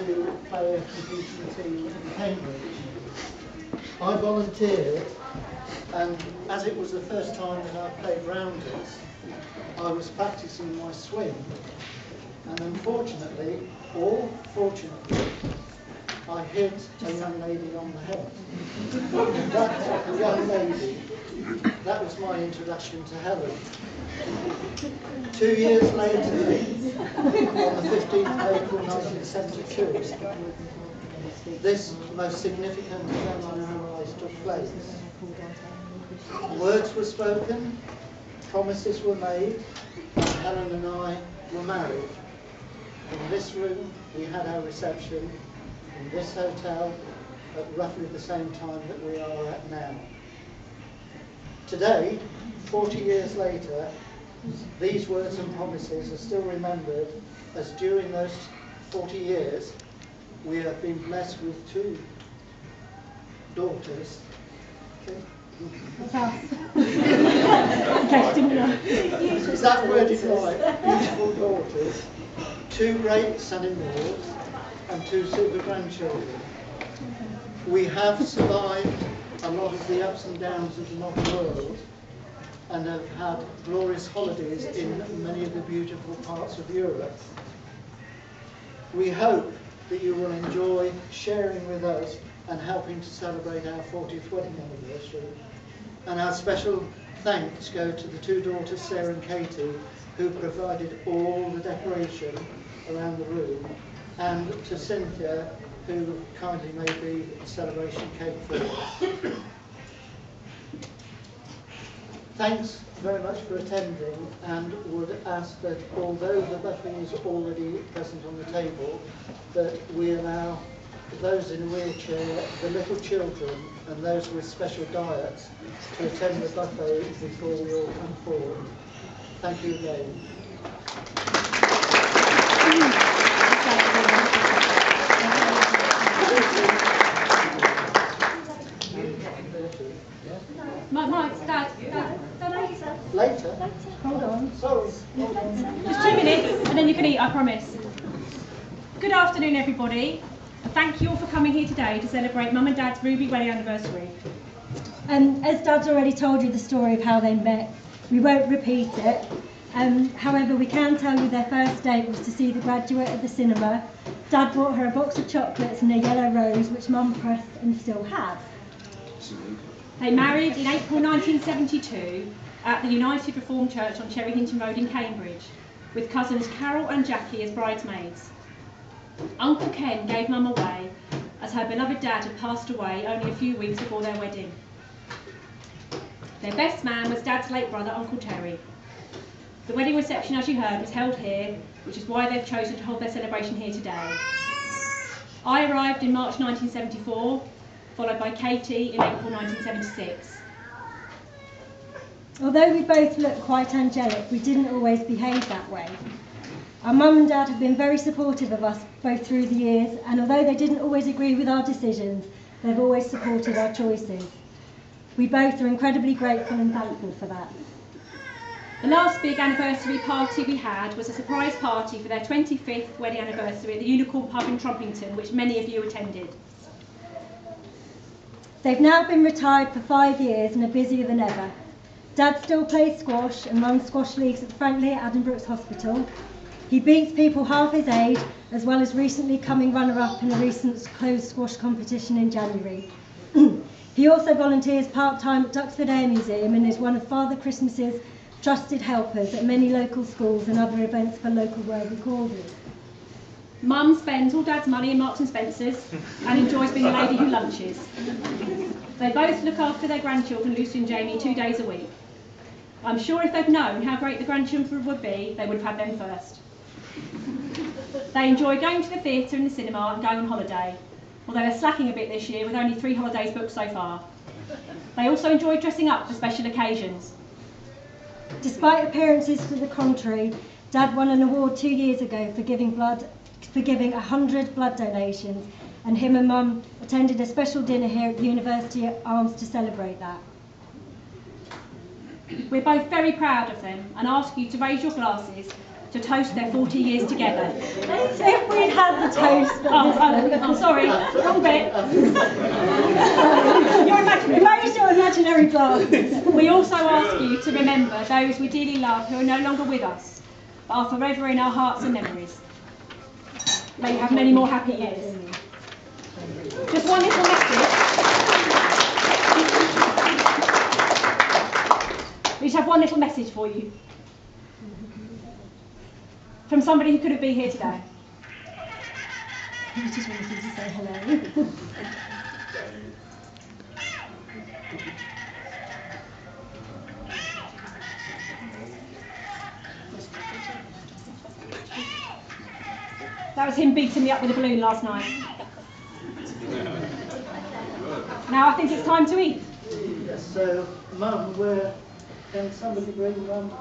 to play a competing team in Cambridge. I volunteered, and as it was the first time that I played rounders, I was practicing my swing, and unfortunately, or fortunately, I hit a young lady on the head. That young lady, that was my introduction to Helen. 2 years later, on the 15th of April 1972, this most significant event in our lives took place. Words were spoken, promises were made, and Helen and I were married. In this room, we had our reception, in this hotel, at roughly the same time that we are at now. Today, 40 years later, these words and promises are still remembered, as during those 40 years we have been blessed with 2 daughters. Okay. Is that worded right? Beautiful daughters, 2 great son-in-laws, and 2 super grandchildren. We have survived a lot of the ups and downs of the modern world, and have had glorious holidays in many of the beautiful parts of Europe. We hope that you will enjoy sharing with us and helping to celebrate our 40th wedding anniversary. And our special thanks go to the 2 daughters, Sarah and Katie, who provided all the decoration around the room, and to Cynthia, who kindly made the celebration cake for us. Thanks very much for attending, and would ask that although the buffet is already present on the table, that we allow those in a wheelchair, the little children and those with special diets to attend the buffet before we all come forward. Thank you again. Dad, Later? hold on. Sorry. Hold on. Just 2 minutes and then you can eat, I promise. Good afternoon, everybody. Thank you all for coming here today to celebrate Mum and Dad's Ruby wedding anniversary. And as Dad's already told you the story of how they met, we won't repeat it. However, we can tell you their first date was to see The Graduate at the cinema. Dad bought her a box of chocolates and a yellow rose, which Mum pressed and still has. They married in April 1972 at the United Reformed Church on Cherry Hinton Road in Cambridge, with cousins Carol and Jackie as bridesmaids. Uncle Ken gave Mum away, as her beloved dad had passed away only a few weeks before their wedding. Their best man was Dad's late brother, Uncle Terry. The wedding reception, as you heard, was held here, which is why they've chosen to hold their celebration here today. I arrived in March 1974, followed by Katie in April 1976. Although we both look quite angelic, we didn't always behave that way. Our mum and dad have been very supportive of us both through the years, and although they didn't always agree with our decisions, they've always supported our choices. We both are incredibly grateful and thankful for that. The last big anniversary party we had was a surprise party for their 25th wedding anniversary at the Unicorn pub in Trumpington, which many of you attended. They've now been retired for 5 years and are busier than ever. Dad still plays squash and runs squash leagues at Frankly at Addenbrooke's Hospital. He beats people half his age, as well as recently coming runner-up in a recent closed squash competition in January. He also volunteers part-time at Duxford Air Museum and is one of Father Christmas's trusted helpers at many local schools and other events for local worthy causes. Mum spends all Dad's money in Marks and Spencer's and enjoys being the lady who lunches. They both look after their grandchildren, Lucy and Jamie, 2 days a week. I'm sure if they'd known how great the grandchildren would be, they would have had them first. They enjoy going to the theatre and the cinema and going on holiday, although they're slacking a bit this year with only 3 holidays booked so far. They also enjoy dressing up for special occasions. Despite appearances to the contrary, Dad won an award 2 years ago for giving 100 blood donations, and him and Mum attended a special dinner here at the University Arms to celebrate that. We're both very proud of them and ask you to raise your glasses to toast their 40 years together. If we'd had the toast. Oh, sorry, wrong bit. Your imaginary. Where's your imaginary glass? We also ask you to remember those we dearly love who are no longer with us, but are forever in our hearts and memories. May you have many more happy years. Just one little message. We just have one little message for you. From somebody who couldn't be here today. I just wanted you to say hello. That was him beating me up with a balloon last night. Now I think it's time to eat. Yes, so, Mum, can somebody bring Mum?